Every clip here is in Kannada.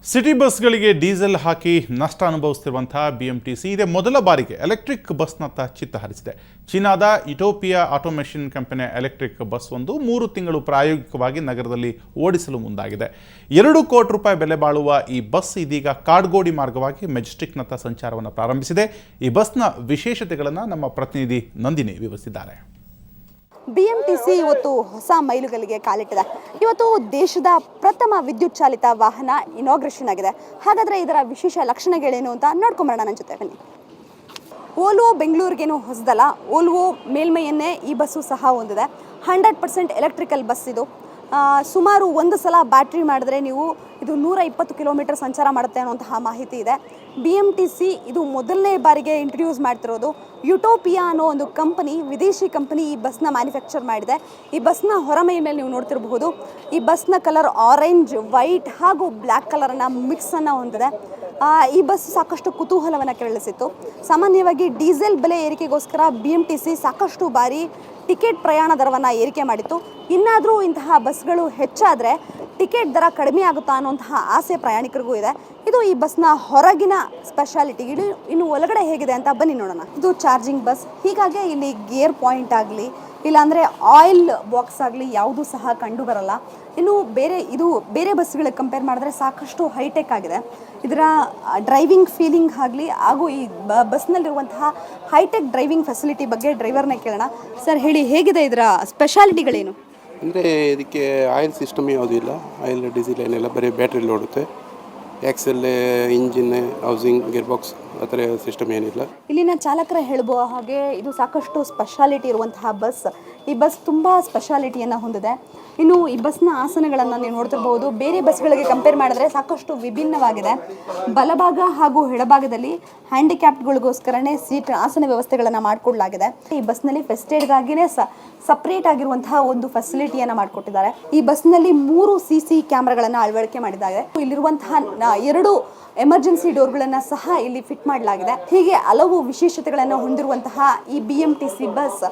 ಸಿಟಿ ಬಸ್ಗಳಿಗೆ ಡೀಸೆಲ್ ಹಾಕಿ ನಷ್ಟ ಅನುಭವಿಸುತ್ತಿರುವಂತಹ ಬಿಎಂಟಿಸಿ ಇದೇ ಮೊದಲ ಬಾರಿಗೆ ಎಲೆಕ್ಟ್ರಿಕ್ ಬಸ್ನತ್ತ ಚಿತ್ತ ಹರಿಸಿದೆ. ಚೀನಾದ ಇಟೋಪಿಯಾ ಆಟೋಮೇಷನ್ ಕಂಪನಿಯ ಎಲೆಕ್ಟ್ರಿಕ್ ಬಸ್ ಒಂದು 3 ತಿಂಗಳು ಪ್ರಾಯೋಗಿಕವಾಗಿ ನಗರದಲ್ಲಿ ಓಡಿಸಲು ಮುಂದಾಗಿದೆ. 2 ಕೋಟಿ ರೂಪಾಯಿ ಬೆಲೆ ಬಾಳುವ ಈ ಬಸ್ ಇದೀಗ ಕಾಡ್ಗೋಡಿ ಮಾರ್ಗವಾಗಿ ಮೆಜೆಸ್ಟಿಕ್ನತ್ತ ಸಂಚಾರವನ್ನು ಪ್ರಾರಂಭಿಸಿದೆ. ಈ ಬಸ್ನ ವಿಶೇಷತೆಗಳನ್ನು ನಮ್ಮ ಪ್ರತಿನಿಧಿ ನಂದಿನಿ ವಿವರಿಸಿದ್ದಾರೆ. ಬಿಎಂಟಿಸಿ ಇವತ್ತು ಹೊಸ ಮೈಲುಗಲ್ಲಿಗೆ ಕಾಲಿಟ್ಟಿದೆ. ಇವತ್ತು ದೇಶದ ಪ್ರಥಮ ವಿದ್ಯುತ್ ಚಾಲಿತ ವಾಹನ ಇನಾಗ್ರೇಷನ್ ಆಗಿದೆ. ಹಾಗಾದರೆ ಇದರ ವಿಶೇಷ ಲಕ್ಷಣಗಳೇನು ಅಂತ ನೋಡ್ಕೊಂಬರೋಣ ನನ್ನ ಜೊತೆ ಬನ್ನಿ. ಓಲ್ವೋ ಬೆಂಗಳೂರಿಗೇನು ಹೊಸದಲ್ಲ, ಓಲ್ವೋ ಮೇಲ್ಮೈಯನ್ನೇ ಈ ಬಸ್ಸು ಸಹ ಹೊಂದಿದೆ. 100% ಎಲೆಕ್ಟ್ರಿಕಲ್ ಬಸ್ ಇದು. ಸುಮಾರು ಒಂದು ಸಲ ಬ್ಯಾಟ್ರಿ ಮಾಡಿದ್ರೆ ನೀವು ಇದು 120 ಕಿಲೋಮೀಟರ್ ಸಂಚಾರ ಮಾಡುತ್ತೆ ಅನ್ನುವಂತಹ ಮಾಹಿತಿ ಇದೆ. ಬಿಎಂಟಿಸಿ ಇದು ಮೊದಲನೇ ಬಾರಿಗೆ ಇಂಟ್ರೊಡ್ಯೂಸ್ ಮಾಡ್ತಿರೋದು. ಯುಟೋಪಿಯಾ ಅನ್ನೋ ಒಂದು ಕಂಪನಿ, ವಿದೇಶಿ ಕಂಪನಿ ಈ ಬಸ್ನ ಮ್ಯಾನುಫ್ಯಾಕ್ಚರ್ ಮಾಡಿದೆ. ಈ ಬಸ್ನ ಹೊರಮೈ ಮೇಲೆ ನೀವು ನೋಡ್ತಿರಬಹುದು. ಈ ಬಸ್ನ ಕಲರ್ ಆರೆಂಜ್, ವೈಟ್ ಹಾಗೂ ಬ್ಲ್ಯಾಕ್ ಕಲರ್ನ ಮಿಕ್ಸನ್ನು ಹೊಂದಿದೆ. ಈ ಬಸ್ ಸಾಕಷ್ಟು ಕುತೂಹಲವನ್ನು ಕೆರಳಿಸಿತ್ತು. ಸಾಮಾನ್ಯವಾಗಿ ಡೀಸೆಲ್ ಬೆಲೆ ಏರಿಕೆಗೋಸ್ಕರ ಬಿಎಂಟಿಸಿ ಸಾಕಷ್ಟು ಬಾರಿ ಟಿಕೆಟ್ ಪ್ರಯಾಣ ದರವನ್ನು ಏರಿಕೆ ಮಾಡಿತ್ತು. ಇನ್ನಾದರೂ ಇಂತಹ ಬಸ್ಗಳು ಹೆಚ್ಚಾದರೆ ಟಿಕೆಟ್ ದರ ಕಡಿಮೆ ಆಗುತ್ತಾ ಅನ್ನುವಂತಹ ಆಸೆ ಪ್ರಯಾಣಿಕರಿಗೂ ಇದೆ. ಇದು ಈ ಬಸ್ನ ಹೊರಗಿನ ಸ್ಪೆಷಾಲಿಟಿ. ಇನ್ನು ಒಳಗಡೆ ಹೇಗಿದೆ ಅಂತ ಬನ್ನಿ ನೋಡೋಣ. ಇದು ಚಾರ್ಜಿಂಗ್ ಬಸ್, ಹೀಗಾಗಿ ಇಲ್ಲಿ ಗೇರ್ ಪಾಯಿಂಟ್ ಆಗಲಿ ಇಲ್ಲಾಂದರೆ ಆಯಿಲ್ ಬಾಕ್ಸ್ ಆಗಲಿ ಯಾವುದೂ ಸಹ ಕಂಡು ಬರಲ್ಲ. ಇನ್ನು ಬೇರೆ ಬಸ್ಗಳಿಗೆ ಕಂಪೇರ್ ಮಾಡಿದ್ರೆ ಸಾಕಷ್ಟು ಹೈಟೆಕ್ ಆಗಿದೆ. ಇದರ ಡ್ರೈವಿಂಗ್ ಫೀಲಿಂಗ್ ಆಗಲಿ ಹಾಗೂ ಈ ಬಸ್ನಲ್ಲಿರುವಂತಹ ಹೈಟೆಕ್ ಡ್ರೈವಿಂಗ್ ಫೆಸಿಲಿಟಿ ಬಗ್ಗೆ ಡ್ರೈವರ್ನ ಕೇಳೋಣ. ಸರ್ ಹೇಳಿ, ಹೇಗಿದೆ ಇದರ ಸ್ಪೆಷಾಲಿಟಿಗಳೇನು? ಅಂದರೆ ಇದಕ್ಕೆ ಆಯಿಲ್ ಸಿಸ್ಟಮ್ ಯಾವುದೂ ಇಲ್ಲ. ಆಯಿಲ್ ಡೀಸೆಲ್ ಏನೆಲ್ಲ ಬರೀ ಬ್ಯಾಟ್ರಿಲಿ ಓಡುತ್ತೆ. Axle, engine, housing, gear box ಆ ಥರ ಸಿಸ್ಟಮ್ ಏನಿಲ್ಲ. ಇಲ್ಲಿನ ಚಾಲಕರ ಹೇಳುವ ಹಾಗೆ ಇದು ಸಾಕಷ್ಟು ಸ್ಪೆಷಾಲಿಟಿ ಇರುವಂತಹ ಬಸ್. ಈ ಬಸ್ ತುಂಬ ಸ್ಪೆಷಾಲಿಟಿಯನ್ನು ಹೊಂದಿದೆ. ಇನ್ನು ಈ ಬಸ್ನ ಆಸನಗಳನ್ನು ನೀವು ನೋಡ್ತಿರ್ಬೋದು. ಬೇರೆ ಬಸ್ಗಳಿಗೆ ಕಂಪೇರ್ ಮಾಡಿದ್ರೆ ಸಾಕಷ್ಟು ವಿಭಿನ್ನವಾಗಿದೆ. ಬಲಭಾಗ ಹಾಗೂ ಎಡಭಾಗದಲ್ಲಿ ಹ್ಯಾಂಡಿಕ್ಯಾಪ್ಗಳಿಗೋಸ್ಕರನೇ ಆಸನ ವ್ಯವಸ್ಥೆಗಳನ್ನು ಮಾಡಿಕೊಡಲಾಗಿದೆ. ಈ ಬಸ್ನಲ್ಲಿ ಫೆಸ್ಟೇಡ್ಗಾಗಿಯೇ ಸಪ್ರೇಟ್ ಆಗಿರುವಂತಹ ಒಂದು ಫೆಸಿಲಿಟಿಯನ್ನು ಮಾಡಿಕೊಟ್ಟಿದ್ದಾರೆ. ಈ ಬಸ್ನಲ್ಲಿ 3 CC ಕ್ಯಾಮ್ರಾಗಳನ್ನು ಅಳವಡಿಕೆ ಮಾಡಿದ್ದಾರೆ. ಇಲ್ಲಿರುವಂತಹ 2 ಎಮರ್ಜೆನ್ಸಿ ಡೋರ್ಗಳನ್ನು ಸಹ ಇಲ್ಲಿ ಫಿಟ್ ಮಾಡಲಾಗಿದೆ. ಹೀಗೆ ಹಲವು ವಿಶೇಷತೆಗಳನ್ನು ಹೊಂದಿರುವಂತಹ ಈ ಬಿಎಂಟಿಸಿ ಬಸ್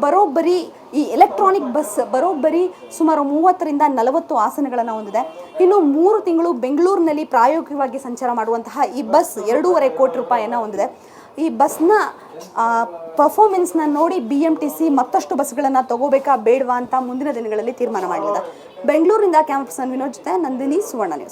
ಬರೋಬ್ಬರಿ ಈ ಎಲೆಕ್ಟ್ರಾನಿಕ್ ಬಸ್ ಬರೋಬ್ಬರಿ ಸುಮಾರು 30ರಿಂದ 40 ಆಸನಗಳನ್ನು ಹೊಂದಿದೆ. ಇನ್ನು 3 ತಿಂಗಳು ಬೆಂಗಳೂರಿನಲ್ಲಿ ಪ್ರಾಯೋಗಿಕವಾಗಿ ಸಂಚಾರ ಮಾಡುವಂತಹ ಈ ಬಸ್ 2.5 ಕೋಟಿ ರೂಪಾಯಿಯನ್ನು ಹೊಂದಿದೆ. ಈ ಬಸ್ನ ಪರ್ಫಾರ್ಮೆನ್ಸ್ನ ನೋಡಿ ಬಿಎಂಟಿಸಿ ಮತ್ತಷ್ಟು ಬಸ್ಗಳನ್ನು ತಗೋಬೇಕಾ ಬೇಡವಾ ಅಂತ ಮುಂದಿನ ದಿನಗಳಲ್ಲಿ ತೀರ್ಮಾನ ಮಾಡಲಿದೆ. ಬೆಂಗಳೂರಿನಿಂದ ಕ್ಯಾಮರಾ ಪರ್ಸನ್ ವಿನೋದ್ ಜೊತೆ ನಂದಿನಿ, ಸುವರ್ಣ ನ್ಯೂಸ್.